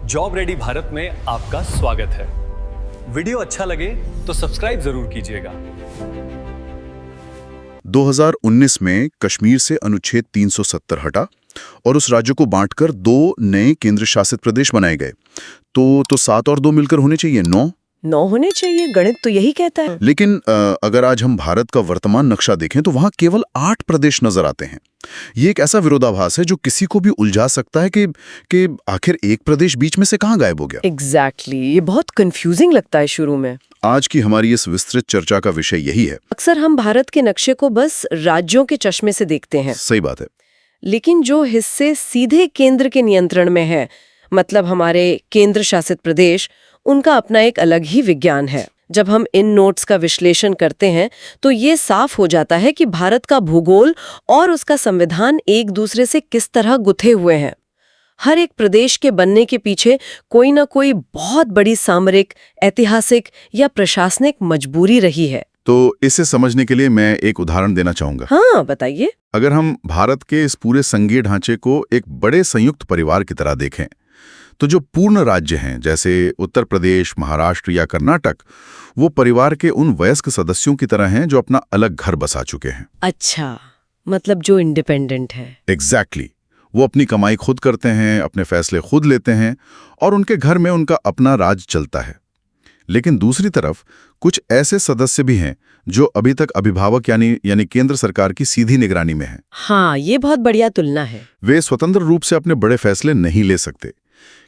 Job ready Bharat में आपका स्वागत है। वीडियो अच्छा लगे तो सब्सक्राइब जरूर कीजिएगा। 2019 में कश्मीर से अनुच्छेद 370 हटा और उस राज्य को बांटकर 2 नए केंद्र शासित प्रदेश बनाए गए। तो 7 और 2 मिलकर होने चाहिए 9 होने चाहिए, गणित तो यही कहता है। लेकिन अगर आज हम भारत का वर्तमान नक्शा देखें तो वहां केवल 8 प्रदेश नजर आते हैं। ये एक ऐसा विरोधाभास है जो किसी को भी उलझा सकता है कि आखिर एक प्रदेश बीच में से कहां गायब हो गया। एग्जैक्टली, ये बहुत कंफ्यूजिंग लगता है शुरू में। आज की हमारी इस विस्तृत चर्चा का विषय यही है। अक्सर हम भारत के नक्शे को बस राज्यों के चश्मे से देखते हैं। सही बात है। लेकिन जो हिस्से सीधे केंद्र के नियंत्रण में है, मतलब हमारे केंद्र शासित प्रदेश, उनका अपना एक अलग ही विज्ञान है। जब हम इन नोट्स का विश्लेषण करते हैं तो ये साफ हो जाता है कि भारत का भूगोल और उसका संविधान एक दूसरे से किस तरह गुथे हुए हैं। हर एक प्रदेश के बनने के पीछे कोई ना कोई बहुत बड़ी सामरिक, ऐतिहासिक या प्रशासनिक मजबूरी रही है। तो इसे समझने के लिए मैं एक उदाहरण देना चाहूंगा। हाँ, बताइए। अगर हम भारत के इस पूरे संघीय ढांचे को एक बड़े संयुक्त परिवार की तरह देखें तो जो पूर्ण राज्य हैं जैसे उत्तर प्रदेश, महाराष्ट्र या कर्नाटक, वो परिवार के उन वयस्क सदस्यों की तरह हैं जो अपना अलग घर बसा चुके हैं। अच्छा, मतलब जो इंडिपेंडेंट है। एग्जैक्टली। वो अपनी कमाई खुद करते हैं, अपने फैसले खुद लेते हैं और उनके घर में उनका अपना राज चलता है। लेकिन दूसरी तरफ कुछ ऐसे सदस्य भी हैं जो अभी तक अभिभावक यानी केंद्र सरकार की सीधी निगरानी में हैं। हाँ, ये बहुत बढ़िया तुलना है। वे स्वतंत्र रूप से अपने बड़े फैसले नहीं ले सकते।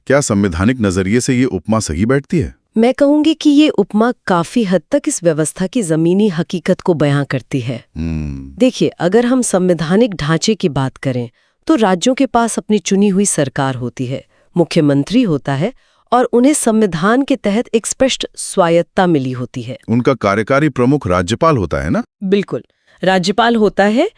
क्या संवैधानिक नजरिए से ये उपमा सही बैठती है? मैं कहूंगी कि ये उपमा काफी हद तक इस व्यवस्था की जमीनी हकीकत को बयां करती है। देखिए, अगर हम संवैधानिक ढांचे की बात करें तो राज्यों के पास अपनी चुनी हुई सरकार होती है, मुख्यमंत्री होता है और उन्हें संविधान के तहत एक स्पष्ट स्वायत्तता मिली होती है। उनका कार्यकारी प्रमुख राज्यपाल होता है ना? बिल्कुल, राज्यपाल होता है,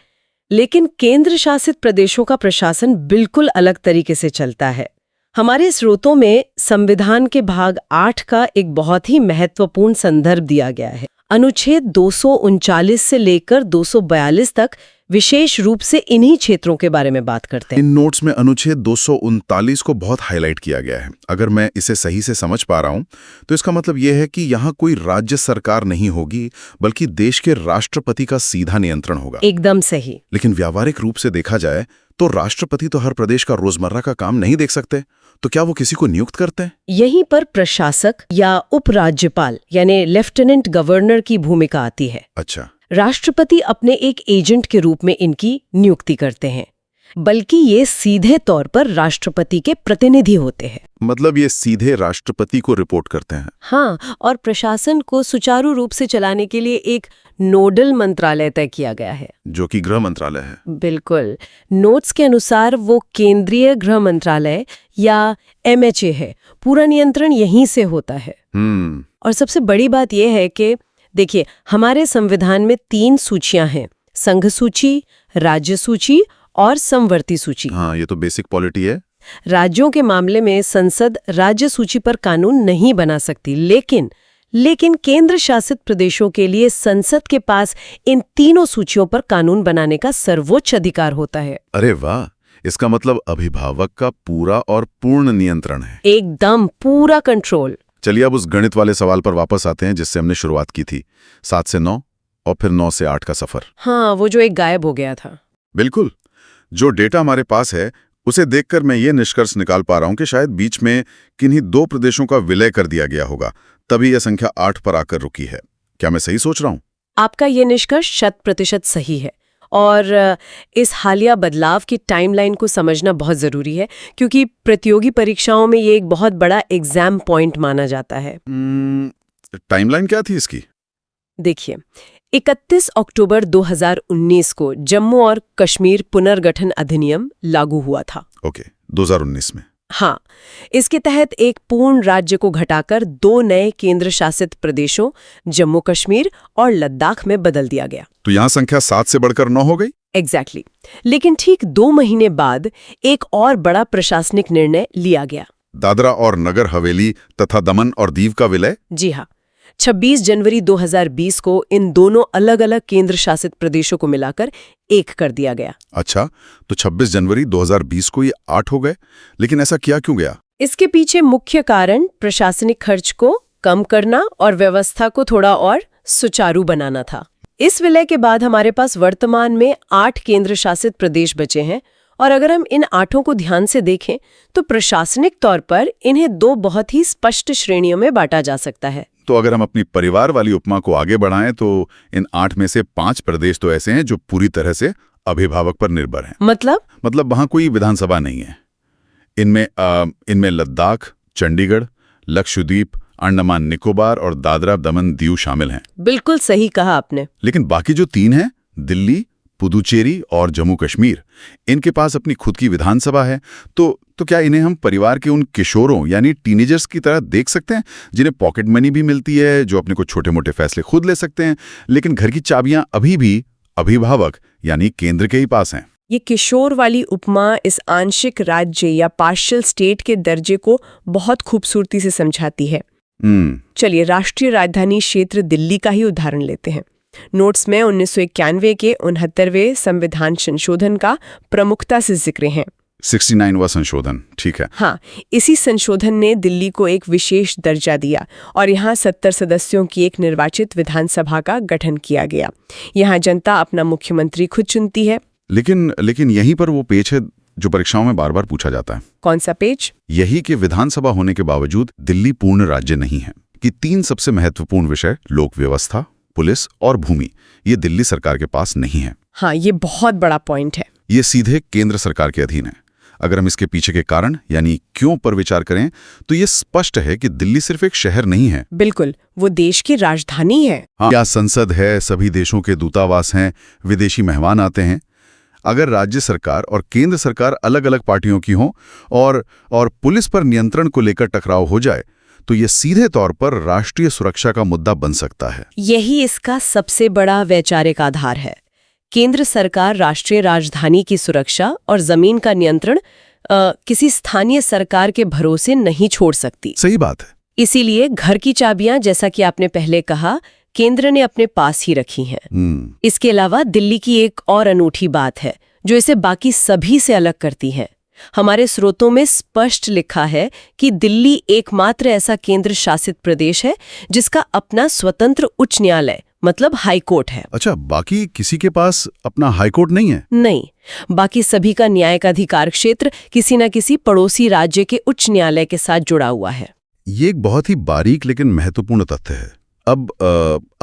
लेकिन केंद्र शासित प्रदेशों का प्रशासन बिल्कुल अलग तरीके से चलता है। हमारे स्रोतों में संविधान के भाग 8 का एक बहुत ही महत्वपूर्ण संदर्भ दिया गया है। अनुच्छेद 239 से लेकर 242 तक विशेष रूप से इन्हीं क्षेत्रों के बारे में बात करते हैं। इन नोट्स में अनुच्छेद 239 को बहुत हाईलाइट किया गया है। अगर मैं इसे सही से समझ पा रहा हूं तो इसका मतलब यह है कि यहाँ कोई राज्य सरकार नहीं होगी, बल्कि देश के राष्ट्रपति का सीधा नियंत्रण होगा। एकदम सही। लेकिन व्यावहारिक रूप से देखा जाए तो राष्ट्रपति तो हर प्रदेश का रोजमर्रा का काम नहीं देख सकते, तो क्या वो किसी को नियुक्त करते हैं? यहीं पर प्रशासक या उपराज्यपाल यानी लेफ्टिनेंट गवर्नर की भूमिका आती है। अच्छा। राष्ट्रपति अपने एक एजेंट के रूप में इनकी नियुक्ति करते हैं, बल्कि ये सीधे तौर पर राष्ट्रपति के प्रतिनिधि होते हैं। मतलब ये सीधे राष्ट्रपति को रिपोर्ट करते हैं? हाँ, और प्रशासन को सुचारू रूप से चलाने के लिए एक नोडल मंत्रालय तय किया गया है, जो कि गृह मंत्रालय है। बिल्कुल। नोट्स के अनुसार वो केंद्रीय गृह मंत्रालय या MHA है। पूरा नियंत्रण यहीं से होता है। और सबसे बड़ी बात यह है कि देखिए, हमारे संविधान में 3 सूचियां हैं: संघ सूची, राज्य सूची और समवर्ती सूची। हाँ, ये तो बेसिक पॉलिटी है। राज्यों के मामले में संसद राज्य सूची पर कानून नहीं बना सकती, लेकिन केंद्र शासित प्रदेशों के लिए संसद के पास इन तीनों सूचियों पर कानून बनाने का सर्वोच्च अधिकार होता है। अरे वाह, इसका मतलब अभिभावक का पूरा और पूर्ण नियंत्रण है। एकदम पूरा कंट्रोल। चलिए अब उस गणित वाले सवाल पर वापस आते हैं जिससे हमने शुरुआत की थी। 7 से 9 और फिर 9 से 8 का सफर। हाँ, वो जो एक गायब हो गया था। बिल्कुल। जो डेटा हमारे पास है उसे देखकर मैं ये निष्कर्ष निकाल पा रहा हूं कि शायद बीच में किन्हीं 2 प्रदेशों का विलय कर दिया गया होगा, तभी यह संख्या 8 पर आकर रुकी है। क्या मैं सही सोच रहा हूं? आपका ये निष्कर्ष 100% सही है। और इस हालिया बदलाव की टाइमलाइन को समझना बहुत ज़रूरी है, क्योंकि प्रतियोगी परीक्षाओं में ये एक बहुत बड़ा एग्जाम पॉइंट माना जाता है। टाइमलाइन क्या थी इसकी? देखिए, 31 अक्टूबर 2019 को जम्मू और कश्मीर पुनर्गठन अधिनियम लागू हुआ था। ओके, 2019 में। हाँ, इसके तहत एक पूर्ण राज्य को घटाकर 2 नए केंद्र शासित प्रदेशों जम्मू कश्मीर और लद्दाख में बदल दिया गया। तो यहाँ संख्या 7 से बढ़कर 9 हो गई? एग्जैक्टली। लेकिन ठीक 2 महीने बाद एक और बड़ा प्रशासनिक निर्णय लिया गया। दादरा और नगर हवेली तथा दमन और दीव का विलय? जी हाँ, 26 जनवरी 2020 को इन दोनों अलग अलग केंद्र शासित प्रदेशों को मिलाकर एक कर दिया गया। अच्छा, तो 26 जनवरी 2020 को ये 8 हो गए, लेकिन ऐसा किया क्यों गया? इसके पीछे मुख्य कारण प्रशासनिक खर्च को कम करना और व्यवस्था को थोड़ा और सुचारू बनाना था। इस विलय के बाद हमारे पास वर्तमान में 8 केंद्र शासित प्रदेश बचे हैं और अगर हम इन 8 को ध्यान से देखें तो प्रशासनिक तौर पर इन्हें 2 बहुत ही स्पष्ट श्रेणियों में बांटा जा सकता है। तो अगर हम अपनी परिवार वाली उपमा को आगे बढ़ाएं तो इन 8 में से 5 प्रदेश तो ऐसे हैं जो पूरी तरह से अभिभावक पर निर्भर हैं। मतलब वहां कोई विधानसभा नहीं है। इनमें लद्दाख, चंडीगढ़, लक्षद्वीप, अंडमान निकोबार और दादरा दमन दीव शामिल हैं। बिल्कुल सही कहा आपने। लेकिन बाकी जो 3 हैं, दिल्ली, पुदुचेरी और जम्मू कश्मीर, इनके पास अपनी खुद की विधानसभा है। तो क्या इन्हें हम परिवार के उन किशोरों यानी टीनेजर्स की तरह देख सकते हैं जिन्हें पॉकेट मनी भी मिलती है, जो अपने कुछ छोटे-मोटे फैसले खुद ले सकते हैं, लेकिन घर की चाबियां अभी भी अभिभावक यानी केंद्र के ही पास हैं? ये किशोर वाली उपमा इस आंशिक राज्य या पार्शियल स्टेट के दर्जे को बहुत खूबसूरती से समझाती है। चलिए राष्ट्रीय राजधानी क्षेत्र दिल्ली का ही उदाहरण लेते हैं। नोट्स में 1991 के 69वें संविधान संशोधन का प्रमुखता से जिक्र है। 69वां संशोधन, ठीक है। हाँ, इसी संशोधन ने दिल्ली को एक विशेष दर्जा दिया और यहाँ 70 सदस्यों की एक निर्वाचित विधानसभा का गठन किया गया। यहाँ जनता अपना मुख्यमंत्री खुद चुनती है। लेकिन यहीं पर वो पेच है जो परीक्षाओं में बार बार पूछा जाता है। कौन सा पेज? यही कि विधानसभा होने के बावजूद दिल्ली पूर्ण राज्य नहीं है, कि 3 सबसे महत्वपूर्ण विषय लोक व्यवस्था, पुलिस और भूमि ये दिल्ली सरकार के पास नहीं है। हाँ, ये बहुत बड़ा पॉइंट है। ये सीधे केंद्र सरकार के अधीन है। अगर हम इसके पीछे के कारण यानी क्यों पर विचार करें तो ये स्पष्ट है कि दिल्ली सिर्फ एक शहर नहीं है। बिल्कुल, वो देश की राजधानी है। हाँ, यहाँ संसद है, सभी देशों के दूतावास हैं, विदेशी मेहमान आते हैं। अगर राज्य सरकार और केंद्र सरकार अलग अलग पार्टियों की हों और पुलिस पर नियंत्रण को लेकर टकराव हो जाए तो ये सीधे तौर पर राष्ट्रीय सुरक्षा का मुद्दा बन सकता है। यही इसका सबसे बड़ा वैचारिक आधार है। केंद्र सरकार राष्ट्रीय राजधानी की सुरक्षा और जमीन का नियंत्रण किसी स्थानीय सरकार के भरोसे नहीं छोड़ सकती। सही बात है। इसीलिए घर की चाबियां, जैसा कि आपने पहले कहा, केंद्र ने अपने पास ही रखी हैं। इसके अलावा दिल्ली की एक और अनूठी बात है जो इसे बाकी सभी से अलग करती है। हमारे स्रोतों में स्पष्ट लिखा है कि दिल्ली एकमात्र ऐसा केंद्र शासित प्रदेश है जिसका अपना स्वतंत्र उच्च न्यायालय मतलब हाई कोर्ट है। अच्छा, बाकी किसी के पास अपना हाई कोर्ट नहीं है? नहीं, बाकी सभी का न्यायिक अधिकार क्षेत्र किसी न किसी पड़ोसी राज्य के उच्च न्यायालय के साथ जुड़ा हुआ है। ये एक बहुत ही बारीक लेकिन महत्वपूर्ण तथ्य है। अब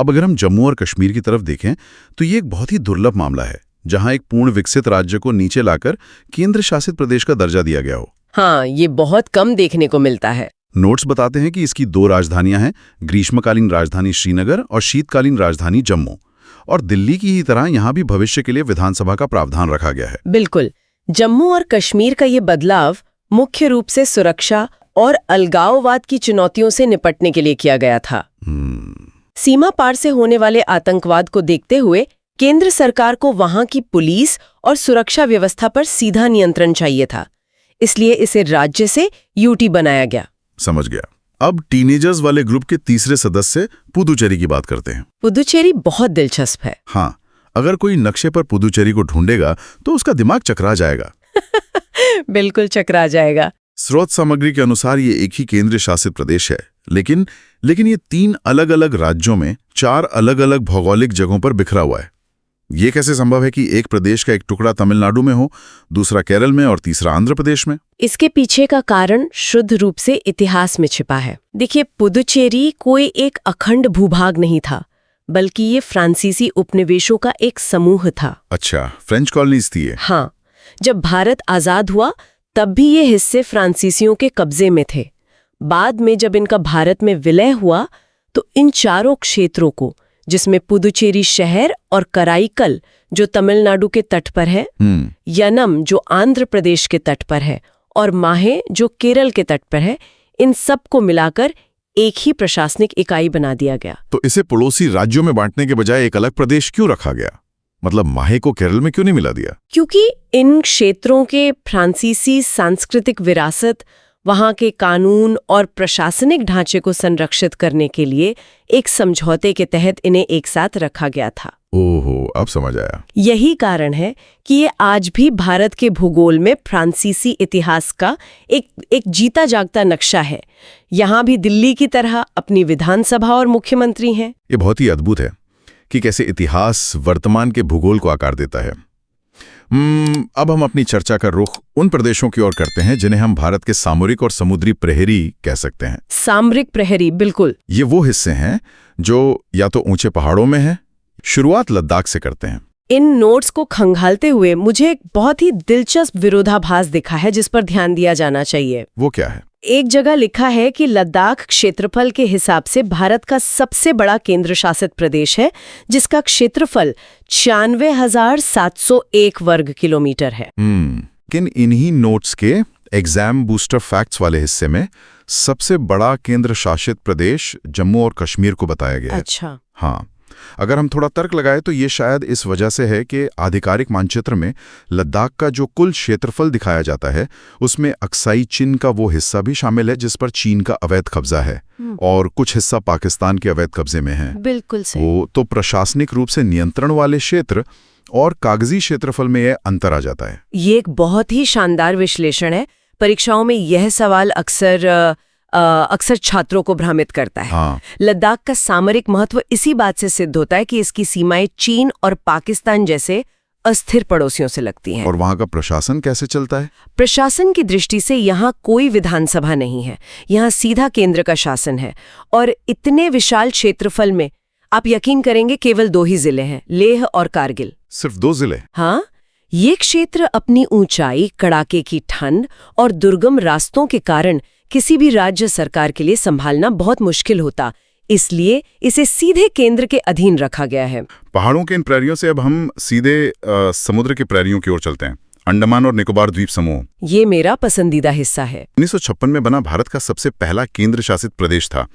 अगर हम जम्मू और कश्मीर की तरफ देखें तो ये एक बहुत ही दुर्लभ मामला है जहां एक पूर्ण विकसित राज्य को नीचे लाकर केंद्र शासित प्रदेश का दर्जा दिया गया हो। हाँ, ये बहुत कम देखने को मिलता है। नोट्स बताते हैं कि इसकी 2 राजधानियां हैं, ग्रीष्मकालीन राजधानी श्रीनगर और शीतकालीन राजधानी जम्मू। और दिल्ली की ही तरह यहां भी भविष्य के लिए विधानसभा का प्रावधान रखा गया है। बिल्कुल, जम्मू और कश्मीर का ये बदलाव मुख्य रूप से सुरक्षा और अलगाववाद की चुनौतियों से निपटने के लिए किया गया था। सीमा पार से होने वाले आतंकवाद को देखते हुए केंद्र सरकार को वहां की पुलिस और सुरक्षा व्यवस्था पर सीधा नियंत्रण चाहिए था, इसलिए इसे राज्य से यूटी बनाया गया। समझ गया। अब टीनेजर्स वाले ग्रुप के तीसरे सदस्य पुदुचेरी की बात करते हैं। पुदुचेरी बहुत दिलचस्प है। हाँ, अगर कोई नक्शे पर पुदुचेरी को ढूंढेगा तो उसका दिमाग चकरा जाएगा। बिल्कुल चकरा जाएगा। स्रोत सामग्री के अनुसार ये एक ही केंद्र शासित प्रदेश है, लेकिन ये 3 अलग अलग राज्यों में 4 अलग अलग भौगोलिक जगहों पर बिखरा हुआ है। ये कैसे संभव है कि एक प्रदेश का एक टुकड़ा तमिलनाडु में हो, दूसरा केरल में और तीसरा आंध्र प्रदेश में? इसके पीछे का कारण शुद्ध रूप से इतिहास में छिपा है। देखिए, पुदुचेरी कोई एक अखंड भूभाग नहीं था, बल्कि ये फ्रांसीसी उपनिवेशों का एक समूह था। अच्छा, फ्रेंच कॉलोनीज थी ये? हाँ, जब भारत आजाद हुआ तब भी ये हिस्से फ्रांसीसियों के कब्जे में थे। बाद में जब इनका भारत में विलय हुआ तो इन चारों क्षेत्रों को, जिसमें पुदुचेरी शहर और कराईकल जो तमिलनाडु के तट पर है, यनम जो आंध्र प्रदेश के तट पर है और माहे जो केरल के तट पर है, इन सब को मिलाकर एक ही प्रशासनिक इकाई बना दिया गया। तो इसे पड़ोसी राज्यों में बांटने के बजाय एक अलग प्रदेश क्यों रखा गया? मतलब माहे को केरल में क्यों नहीं मिला दिया? क्योंकि इन क्षेत्रों के फ्रांसीसी सांस्कृतिक विरासत, वहां के कानून और प्रशासनिक ढांचे को संरक्षित करने के लिए एक समझौते के तहत इन्हें एक साथ रखा गया था। ओहो, अब समझ आया। यही कारण है कि ये आज भी भारत के भूगोल में फ्रांसीसी इतिहास का एक जीता जागता नक्शा है। यहाँ भी दिल्ली की तरह अपनी विधानसभा और मुख्यमंत्री हैं। ये बहुत ही अद्भुत है कि कैसे इतिहास वर्तमान के भूगोल को आकार देता है। अब हम अपनी चर्चा का रुख उन प्रदेशों की ओर करते हैं जिन्हें हम भारत के सामरिक और समुद्री प्रहरी कह सकते हैं। सामरिक प्रहरी, बिल्कुल। ये वो हिस्से हैं जो या तो ऊंचे पहाड़ों में हैं। शुरुआत लद्दाख से करते हैं। इन नोट्स को खंगालते हुए मुझे एक बहुत ही दिलचस्प विरोधाभास दिखा है जिस पर ध्यान दिया जाना चाहिए। वो क्या है? एक जगह लिखा है कि लद्दाख क्षेत्रफल के हिसाब से भारत का सबसे बड़ा केंद्र शासित प्रदेश है, जिसका क्षेत्रफल 96,701 वर्ग किलोमीटर है। लेकिन इन्हीं नोट्स के एग्जाम बूस्टर फैक्ट्स वाले हिस्से में सबसे बड़ा केंद्र शासित प्रदेश जम्मू और कश्मीर को बताया गया है। अच्छा। हाँ, अगर हम थोड़ा तर्क लगाए तो ये शायद इस वजह से है कि आधिकारिक मानचित्र में लद्दाख का जो कुल क्षेत्रफल दिखाया जाता है उसमें अक्साई चीन का वो हिस्सा भी शामिल है जिस पर चीन का अवैध कब्जा है और कुछ हिस्सा पाकिस्तान के अवैध कब्जे में है। बिल्कुल सही। वो तो प्रशासनिक रूप से नियंत्रण वाले क्षेत्र और कागजी क्षेत्रफल में यह अंतर आ जाता है। ये एक बहुत ही शानदार विश्लेषण है। परीक्षाओं में यह सवाल अक्सर छात्रों को भ्रमित करता है। हाँ। लद्दाख का सामरिक महत्व इसी बात से सिद्ध होता है कि इसकी सीमाएं चीन और पाकिस्तान जैसे अस्थिर पड़ोसियों से लगती हैं। और वहाँ का प्रशासन कैसे चलता है? प्रशासन की दृष्टि से यहाँ कोई विधानसभा नहीं है, यहाँ सीधा केंद्र का शासन है। और इतने विशाल क्षेत्रफल में आप यकीन करेंगे केवल 2 ही जिले हैं, लेह और कारगिल। सिर्फ 2 जिले? हाँ, ये क्षेत्र अपनी ऊंचाई, कड़ाके की ठंड और दुर्गम रास्तों के कारण किसी भी राज्य सरकार के लिए संभालना बहुत मुश्किल होता, इसलिए इसे सीधे केंद्र के अधीन रखा गया है। पहाड़ों के इन प्रैरियों से अब हम सीधे समुद्र के प्रैरियों की ओर चलते हैं। अंडमान और निकोबार द्वीप समूह, ये मेरा पसंदीदा हिस्सा है। 1956 में बना भारत का सबसे पहला केंद्र शासित प्रदेश था।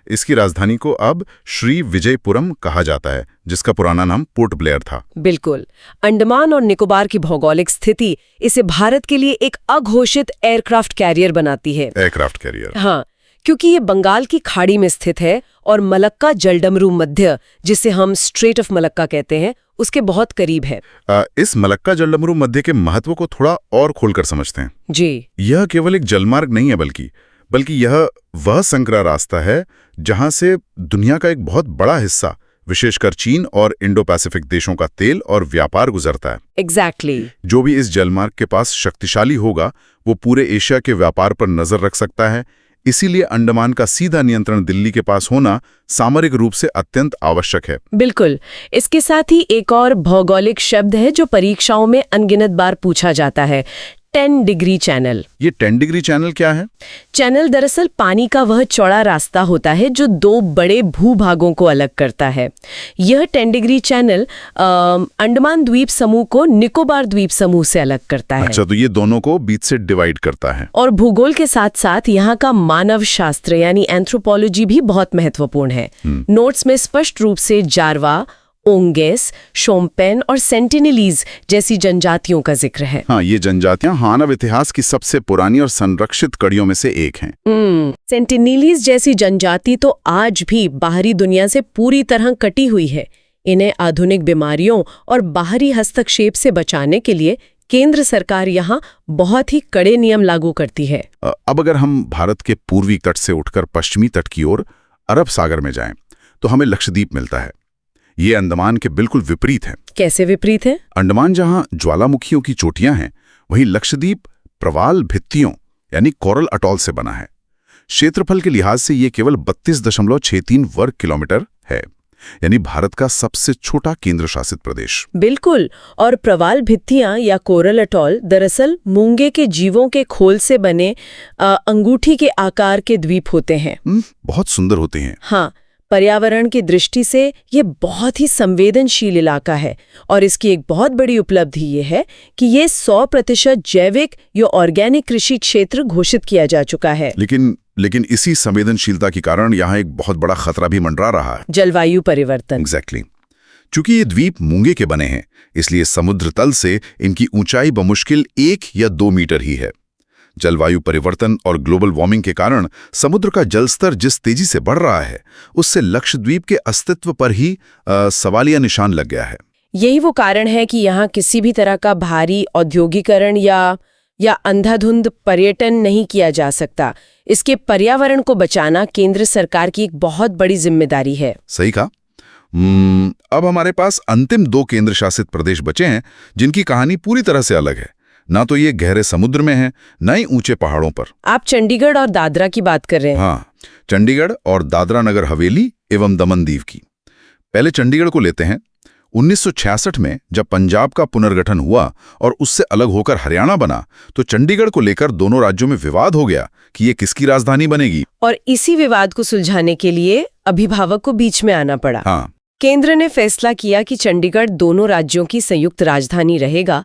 इसकी राजधानी को अब श्री विजयपुरम कहा जाता है, जिसका पुराना नाम पोर्ट ब्लेयर था। बिल्कुल। अंडमान और निकोबार की भौगोलिक स्थिति इसे भारत के लिए एक अघोषित एयरक्राफ्ट कैरियर बनाती है। Aircraft carrier? हाँ, क्योंकि ये बंगाल की खाड़ी में स्थित है और मलक्का जलडमरू मध्य, जिसे हम स्ट्रेट ऑफ मलक्का कहते हैं, उसके बहुत करीब है। इस मलक्का जलडमरू मध्य के महत्व को थोड़ा और खोलकर समझते हैं। जी। यह केवल एक जलमार्ग नहीं है, बल्कि यह वह संकरा रास्ता है जहां से दुनिया का एक बहुत बड़ा हिस्सा, विशेषकर चीन और इंडो पैसिफिक देशों का तेल और व्यापार गुजरता है। एग्जैक्टली। जो भी इस जलमार्ग के पास शक्तिशाली होगा वो पूरे एशिया के व्यापार पर नजर रख सकता है। इसीलिए अंडमान का सीधा नियंत्रण दिल्ली के पास होना सामरिक रूप से अत्यंत आवश्यक है। बिल्कुल। इसके साथ ही एक और भौगोलिक शब्द है जो परीक्षाओं में अनगिनत बार पूछा जाता है, 10 डिग्री चैनल। ये 10 डिग्री चैनल क्या है? चैनल दरअसल पानी का वह चौड़ा रास्ता होता है जो 2 बड़े भूभागों को अलग करता है। यह 10 डिग्री चैनल अंडमान द्वीप समूह को निकोबार द्वीप समूह से अलग करता है। अच्छा, तो ये दोनों को बीच से डिवाइड करता है। और भूगोल के साथ साथ यहाँ का मानव शास्त्र यानी एंथ्रोपोलॉजी भी बहुत महत्वपूर्ण है। नोट्स में स्पष्ट रूप से जारवा, ओंगेस, शोम्पेन और सेंटिनेलीज जैसी जनजातियों का जिक्र है। हाँ, ये जनजातियां मानव इतिहास की सबसे पुरानी और संरक्षित कड़ियों में से एक हैं। सेंटिनेलीज जैसी जनजाति तो आज भी बाहरी दुनिया से पूरी तरह कटी हुई है। इन्हें आधुनिक बीमारियों और बाहरी हस्तक्षेप से बचाने के लिए केंद्र सरकार यहाँ बहुत ही कड़े नियम लागू करती है। अब अगर हम भारत के पूर्वी तट से उठकर पश्चिमी तट की ओर अरब सागर में जाएं, तो हमें लक्षद्वीप मिलता है। ये अंडमान के बिल्कुल विपरीत है। कैसे विपरीत है? अंडमान जहां ज्वालामुखियों की चोटियां हैं, वहीं लक्षद्वीप प्रवाल भित्तियों यानी कोरल अटॉल से बना है। क्षेत्रफल के लिहाज से ये केवल 32.63 वर्ग किलोमीटर है, यानी भारत का सबसे छोटा केंद्र शासित प्रदेश। बिल्कुल। और प्रवाल भित्तियां या कोरल अटॉल दरअसल मूंगे के जीवों के खोल से बने अंगूठी के आकार के द्वीप होते हैं। बहुत सुंदर होते हैं। हाँ, पर्यावरण की दृष्टि से ये बहुत ही संवेदनशील इलाका है और इसकी एक बहुत बड़ी उपलब्धि ये है कि ये 100% जैविक या ऑर्गेनिक कृषि क्षेत्र घोषित किया जा चुका है। लेकिन इसी संवेदनशीलता के कारण यहाँ एक बहुत बड़ा खतरा भी मंडरा रहा है, जलवायु परिवर्तन। एग्जैक्टली। चूंकि ये द्वीप मूंगे के बने हैं, इसलिए समुद्र तल से इनकी ऊंचाई बमुश्किल 1 या 2 मीटर ही है। जलवायु परिवर्तन और ग्लोबल वार्मिंग के कारण समुद्र का जलस्तर जिस तेजी से बढ़ रहा है, उससे लक्षद्वीप के अस्तित्व पर ही सवालिया निशान लग गया है। यही वो कारण है कि यहाँ किसी भी तरह का भारी औद्योगिकरण या अंधाधुंध पर्यटन नहीं किया जा सकता। इसके पर्यावरण को बचाना केंद्र सरकार की एक बहुत बड़ी जिम्मेदारी है। सही कहा। अब हमारे पास अंतिम 2 केंद्र शासित प्रदेश बचे हैं जिनकी कहानी पूरी तरह से अलग है। ना तो ये गहरे समुद्र में है, ना ही ऊंचे पहाड़ों पर। आप चंडीगढ़ और दादरा की बात कर रहे हैं? हाँ, चंडीगढ़ और दादरा नगर हवेली एवं दमन दीव की। पहले चंडीगढ़ को लेते हैं। 1966 में जब पंजाब का पुनर्गठन हुआ और उससे अलग होकर हरियाणा बना, तो चंडीगढ़ को लेकर दोनों राज्यों में विवाद हो गया कि ये किसकी राजधानी बनेगी। और इसी विवाद को सुलझाने के लिए अभिभावक को बीच में आना पड़ा। हाँ। केंद्र ने फैसला किया कि चंडीगढ़ दोनों राज्यों की संयुक्त राजधानी रहेगा,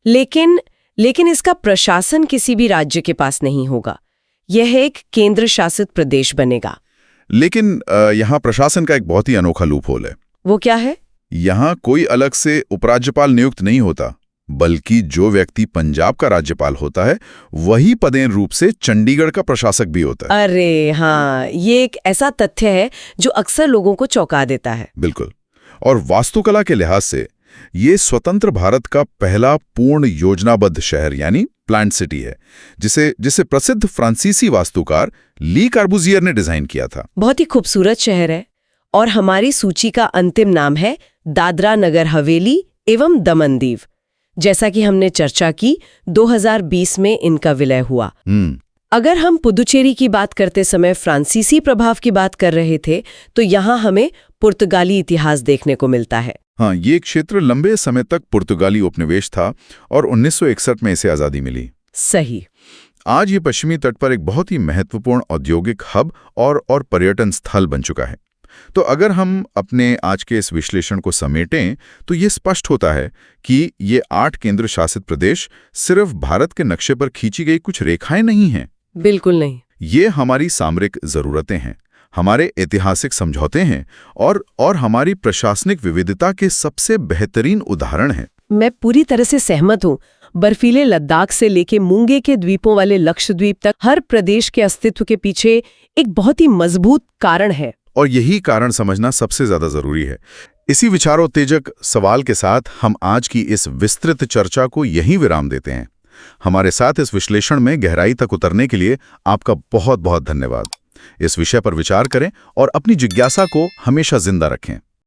लेकिन इसका प्रशासन किसी भी राज्य के पास नहीं होगा। यह एक केंद्र शासित प्रदेश बनेगा। लेकिन यहाँ प्रशासन का एक बहुत ही अनोखा लूपहोल है। वो क्या है? यहाँ कोई अलग से उपराज्यपाल नियुक्त नहीं होता, बल्कि जो व्यक्ति पंजाब का राज्यपाल होता है वही पदेन रूप से चंडीगढ़ का प्रशासक भी होता है। अरे हाँ, ये एक ऐसा तथ्य है जो अक्सर लोगों को चौंका देता है। बिल्कुल। और वास्तुकला के लिहाज से ये स्वतंत्र भारत का पहला पूर्ण योजनाबद्ध शहर यानी प्लान्ड सिटी है, जिसे प्रसिद्ध फ्रांसीसी वास्तुकार ली कार्बुजियर ने डिजाइन किया था। बहुत ही खूबसूरत शहर है। और हमारी सूची का अंतिम नाम है दादरा नगर हवेली एवं दमन दीव। जैसा कि हमने चर्चा की, 2020 में इनका विलय हुआ। अगर हम पुदुचेरी की बात करते समय फ्रांसीसी प्रभाव की बात कर रहे थे, तो यहाँ हमें पुर्तगाली इतिहास देखने को मिलता है। हाँ, ये क्षेत्र लंबे समय तक पुर्तगाली उपनिवेश था और 1961 में इसे आज़ादी मिली। सही। आज ये पश्चिमी तट पर एक बहुत ही महत्वपूर्ण औद्योगिक हब और पर्यटन स्थल बन चुका है। तो अगर हम अपने आज के इस विश्लेषण को समेटें, तो ये स्पष्ट होता है कि ये 8 केंद्र शासित प्रदेश सिर्फ भारत के नक्शे पर खींची गई कुछ रेखाएं नहीं हैं। बिल्कुल नहीं। ये हमारी सामरिक जरूरतें हैं, हमारे ऐतिहासिक समझौते हैं और हमारी प्रशासनिक विविधता के सबसे बेहतरीन उदाहरण हैं। मैं पूरी तरह से सहमत हूँ। बर्फीले लद्दाख से लेके मूंगे के द्वीपों वाले लक्षद्वीप तक हर प्रदेश के अस्तित्व के पीछे एक बहुत ही मजबूत कारण है। और यही कारण समझना सबसे ज्यादा जरूरी है। इसी विचारोत्तेजक सवाल के साथ हम आज की इस विस्तृत चर्चा को यहीं विराम देते हैं। हमारे साथ इस विश्लेषण में गहराई तक उतरने के लिए आपका बहुत बहुत धन्यवाद। इस विषय पर विचार करें और अपनी जिज्ञासा को हमेशा जिंदा रखें।